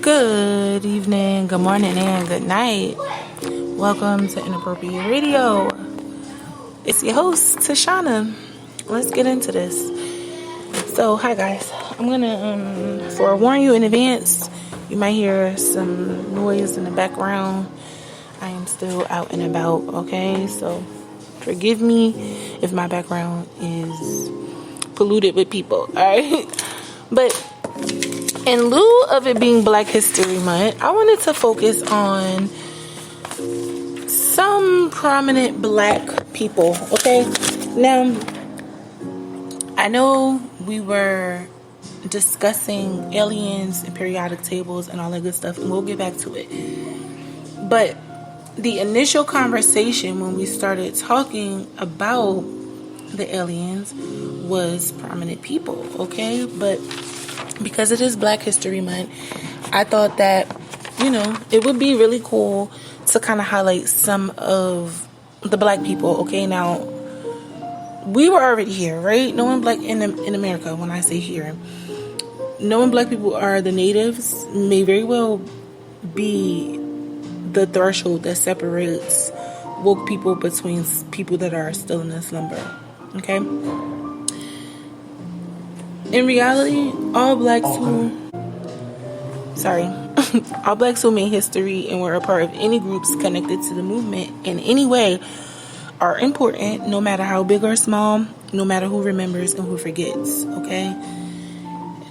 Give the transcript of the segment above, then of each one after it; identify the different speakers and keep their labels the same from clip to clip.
Speaker 1: Good evening, good morning, and good night. Welcome to Inappropriate Radio. It's your host, Tashana. Let's get into this. So, hi guys. I'm gonna forewarn you in advance. You might hear some noise in the background. I am still out and about, okay? So, forgive me if my background is polluted with people, alright? But in lieu of it being Black History Month, I wanted to focus on some prominent Black people, okay? Now, I know we were discussing aliens and periodic tables and all that good stuff, and we'll get back to it. But the initial conversation when we started talking about the aliens was prominent people, okay? But because it is Black History Month, I thought that, it would be really cool to kind of highlight some of the Black people, okay? Now, we were already here, right? Knowing Black in America, when I say here, knowing Black people are the natives may very well be the threshold that separates woke people between people that are still in a slumber, okay? In reality, all blacks who made history and were a part of any groups connected to the movement in any way are important, no matter how big or small, no matter who remembers and who forgets, okay?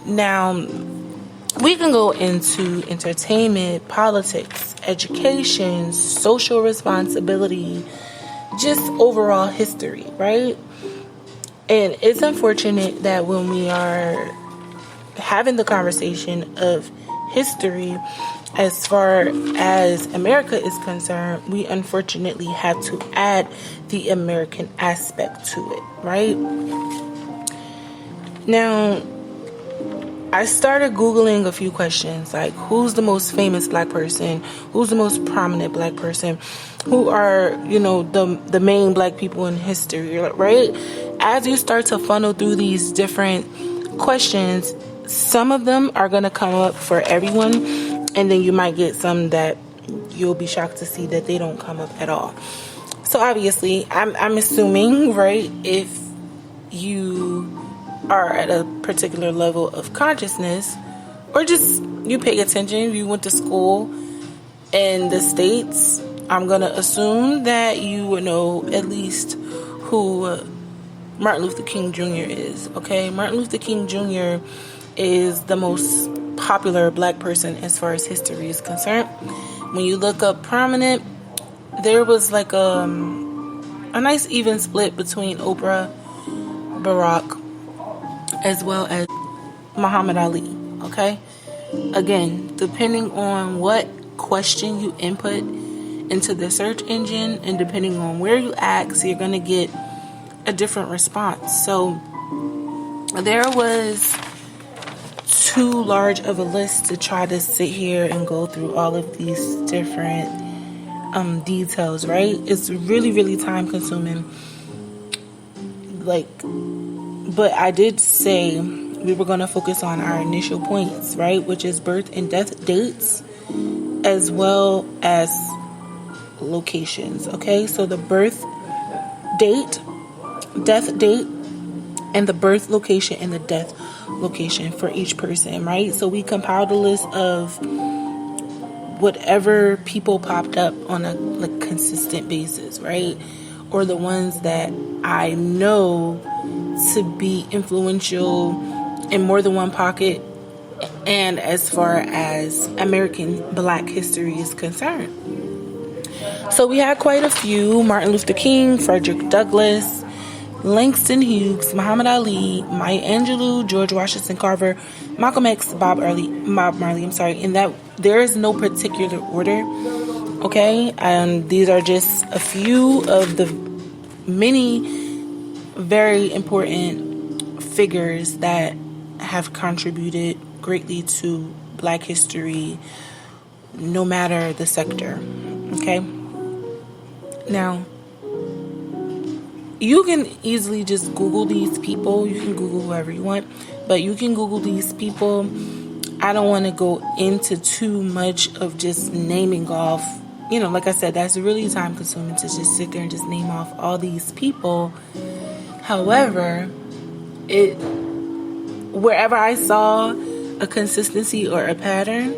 Speaker 1: Now, we can go into entertainment, politics, education, social responsibility, just overall history, right? And it's unfortunate that when we are having the conversation of history, as far as America is concerned, we unfortunately have to add the American aspect to it, right? Now, I started Googling a few questions, like who's the most famous Black person? Who's the most prominent Black person? Who are, the main Black people in history, right? As you start to funnel through these different questions, some of them are going to come up for everyone, and then you might get some that you'll be shocked to see that they don't come up at all. So obviously, I'm assuming, right, if you are at a particular level of consciousness, or just you pay attention, you went to school in the States, I'm going to assume that you would know at least who Martin Luther King Jr. is, okay? Martin Luther King Jr. is the most popular Black person as far as history is concerned. When you look up prominent, there was like a nice even split between Oprah, Barack, as well as Muhammad Ali, okay? Again, depending on what question you input into the search engine and depending on where you ask, you're going to get a different response. So there was too large of a list to try to sit here and go through all of these different details, right? It's really, really time consuming. But I did say we were going to focus on our initial points, right? Which is birth and death dates, as well as locations, okay? So the birth date, death date, and the birth location and the death location for each person, right? So we compiled a list of whatever people popped up on a consistent basis, right? Or the ones that I know to be influential in more than one pocket and as far as American Black history is concerned. So we had quite a few: Martin Luther King, Frederick Douglass, Langston Hughes, Muhammad Ali, Maya Angelou, George Washington Carver, Malcolm X, Bob Marley, and that there is no particular order, okay? These are just a few of the many very important figures that have contributed greatly to Black history, no matter the sector, okay? Now, you can easily just Google these people. You can Google whoever you want, but you can Google these people. I don't want to go into too much of just naming off, like I said, that's really time consuming to just sit there and just name off all these people. However, wherever I saw a consistency or a pattern,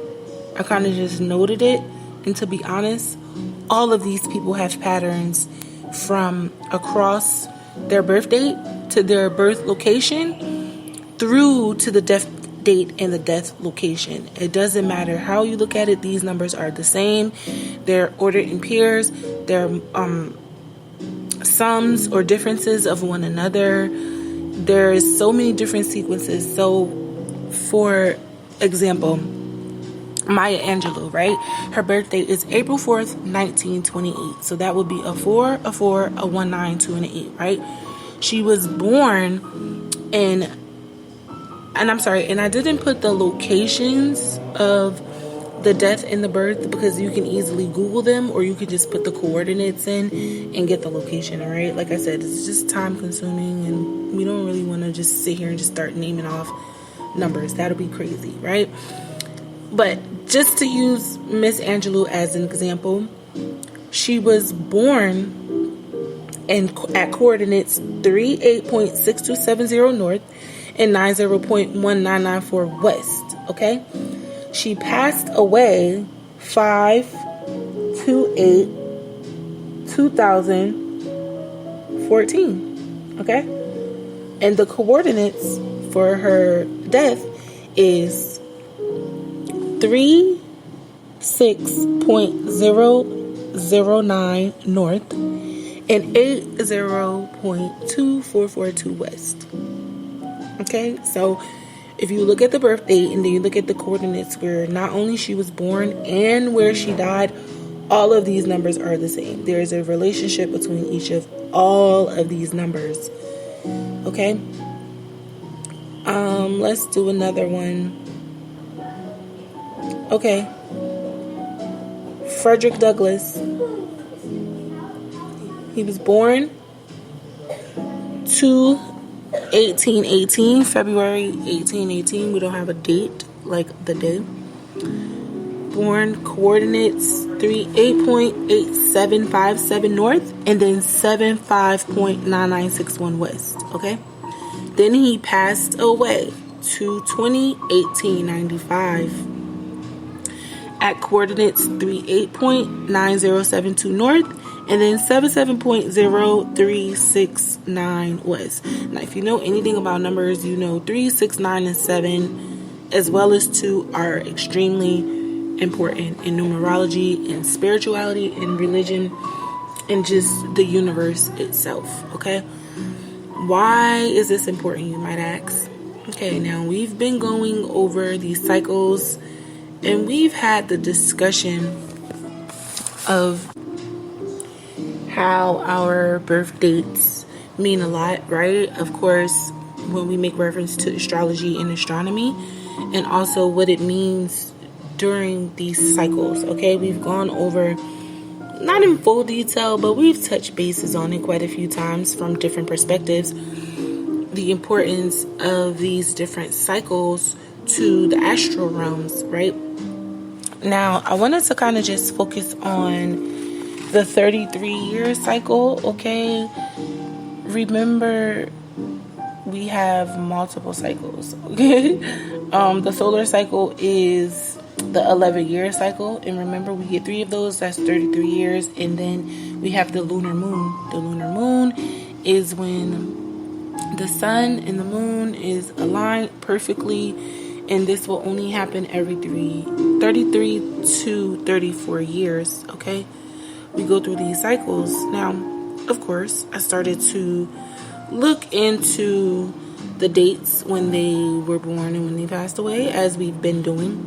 Speaker 1: I kind of just noted it. And to be honest, all of these people have patterns from across their birth date to their birth location through to the death date and the death location. It doesn't matter how you look at it, these numbers are the same. They're ordered in pairs. They're sums or differences of one another. There's so many different sequences. So for example, Maya Angelou, right? Her birthday is April 4th, 1928. So that would be a 4, a 4, a 1, 9, 2, and an 8, right? She was born in, and I didn't put the locations of the death and the birth because you can easily Google them, or you could just put the coordinates in and get the location, all right? Like I said, it's just time consuming, and we don't really want to just sit here and just start naming off numbers. That'll be crazy, right? But just to use Miss Angelou as an example, she was born at coordinates 38.6270 north and 90.1994 west, okay? She passed away 5/28/2014, okay? And the coordinates for her death is 36.009 north and 80.2442 west. Okay, so if you look at the birth date and then you look at the coordinates where not only she was born and where she died, all of these numbers are the same. There is a relationship between each of all of these numbers. Okay, let's do another one. Okay, Frederick Douglass. He was born 1818, February 1818. We don't have a date like the day. Born coordinates 38.8757 north and then 75.9961 west. Okay. Then he passed away 2/20/1895 at coordinates 38.9072 north and then 77.0369 west. Now, if you know anything about numbers, you know 3, 6, 9, and 7, as well as 2, are extremely important in numerology and spirituality and religion and just the universe itself, okay? Why is this important, you might ask? Okay, now we've been going over these cycles and we've had the discussion of how our birth dates mean a lot, right? Of course, when we make reference to astrology and astronomy, and also what it means during these cycles, okay? We've gone over, not in full detail, but we've touched bases on it quite a few times from different perspectives, the importance of these different cycles to the astral realms, right? Now, I wanted to kind of just focus on the 33-year cycle, okay? Remember, we have multiple cycles, okay? The solar cycle is the 11-year cycle, and remember, we get 3 of those, that's 33 years, and then we have the lunar moon. The lunar moon is when the sun and the moon is aligned perfectly, and this will only happen every 33 to 34 years, okay? We go through these cycles. Now, of course, I started to look into the dates when they were born and when they passed away, as we've been doing.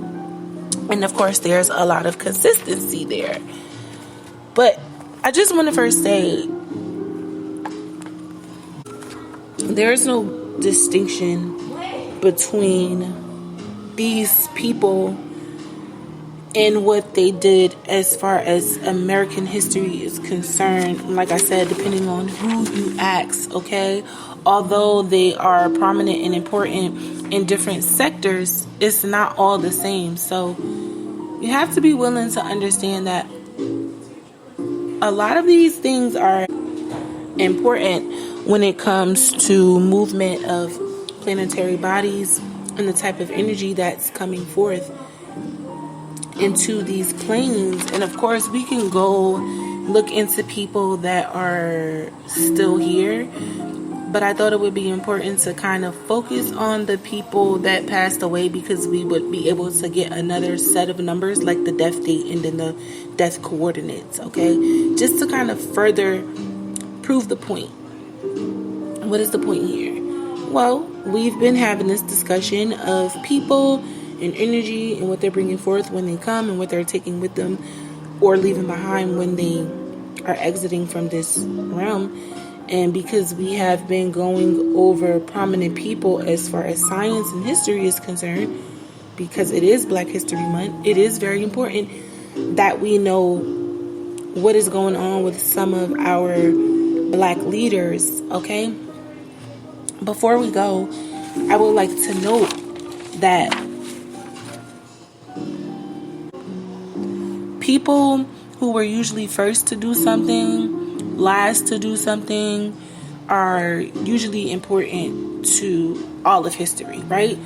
Speaker 1: And of course, there's a lot of consistency there. But I just want to first say, there's no distinction between these people and what they did as far as American history is concerned. Like I said, depending on who you ask, okay? Although they are prominent and important in different sectors, it's not all the same. So you have to be willing to understand that a lot of these things are important when it comes to movement of planetary bodies and the type of energy that's coming forth into these planes. And of course, we can go look into people that are still here, but I thought it would be important to kind of focus on the people that passed away, because we would be able to get another set of numbers, like the death date and then the death coordinates, okay? Just to kind of further prove the point. What is the point here? Well, we've been having this discussion of people and energy and what they're bringing forth when they come and what they're taking with them or leaving behind when they are exiting from this realm. And because we have been going over prominent people as far as science and history is concerned, because it is Black History Month, it is very important that we know what is going on with some of our Black leaders, okay? Before we go, I would like to note that people who were usually first to do something, last to do something, are usually important to all of history, right?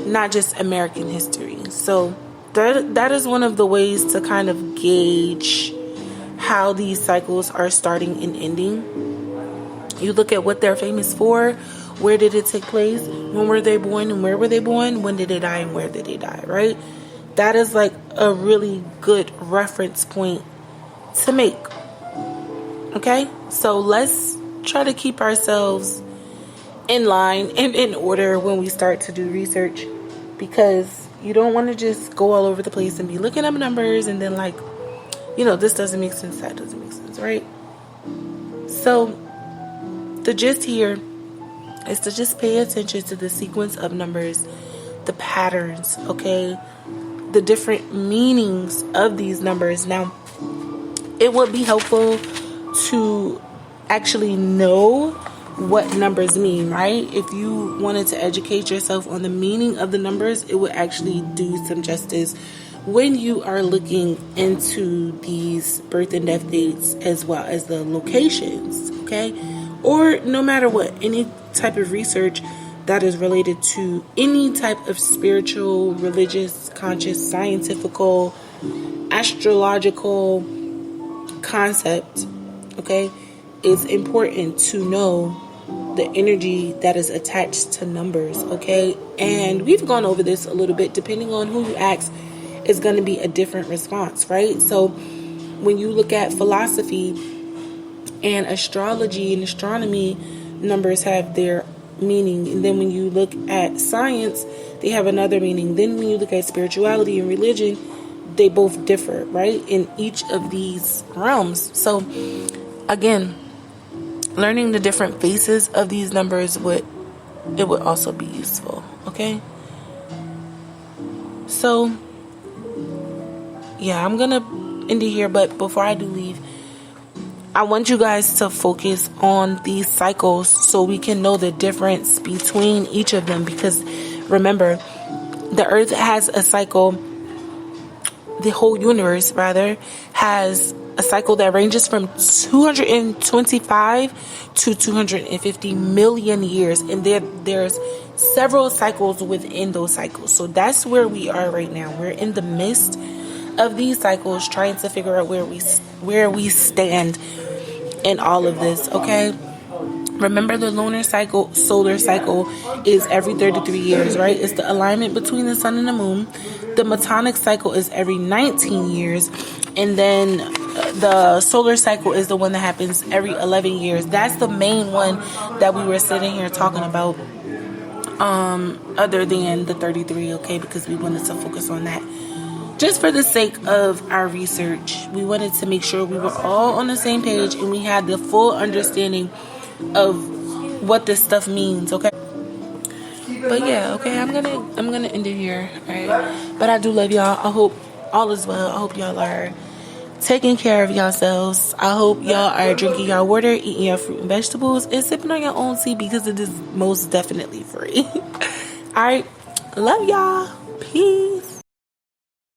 Speaker 1: Not just American history. So that is one of the ways to kind of gauge how these cycles are starting and ending. You look at what they're famous for. Where did it take place? When were they born and where were they born? When did they die and where did they die, right? That is like a really good reference point to make. Okay? So let's try to keep ourselves in line and in order when we start to do research, because you don't want to just go all over the place and be looking up numbers and then like, this doesn't make sense, that doesn't make sense, right? So the gist here is to just pay attention to the sequence of numbers, the patterns, okay? The different meanings of these numbers. Now, it would be helpful to actually know what numbers mean, right? If you wanted to educate yourself on the meaning of the numbers, it would actually do some justice when you are looking into these birth and death dates as well as the locations, okay? Or no matter what, any type of research that is related to any type of spiritual, religious, conscious, scientifical, astrological concept, okay, it's important to know the energy that is attached to numbers, okay? And we've gone over this a little bit. Depending on who you ask, it's going to be a different response, right? So when you look at philosophy and astrology and astronomy, numbers have their meaning. And then when you look at science, they have another meaning. Then when you look at spirituality and religion, they both differ, right? In each of these realms. So again, learning the different faces of these numbers would also be useful, okay? So yeah, I'm gonna end it here, but before I do leave, I want you guys to focus on these cycles so we can know the difference between each of them, because remember, the earth has a cycle, the whole universe rather has a cycle that ranges from 225 to 250 million years, and there's several cycles within those cycles. So that's where we are right now. We're in the midst of these cycles, trying to figure out where we stand in all of this, okay? Remember, the lunar cycle, solar cycle is every 33 years, right? It's the alignment between the sun and the moon. The metonic cycle is every 19 years. And then the solar cycle is the one that happens every 11 years. That's the main one that we were sitting here talking about, other than the 33, okay? Because we wanted to focus on that. Just for the sake of our research, we wanted to make sure we were all on the same page and we had the full understanding of what this stuff means, okay? But yeah, okay, I'm gonna end it here, alright? But I do love y'all. I hope all is well. I hope y'all are taking care of yourselves. I hope y'all are drinking your water, eating your fruit and vegetables, and sipping on your own tea, because it is most definitely free. All right, love y'all. Peace.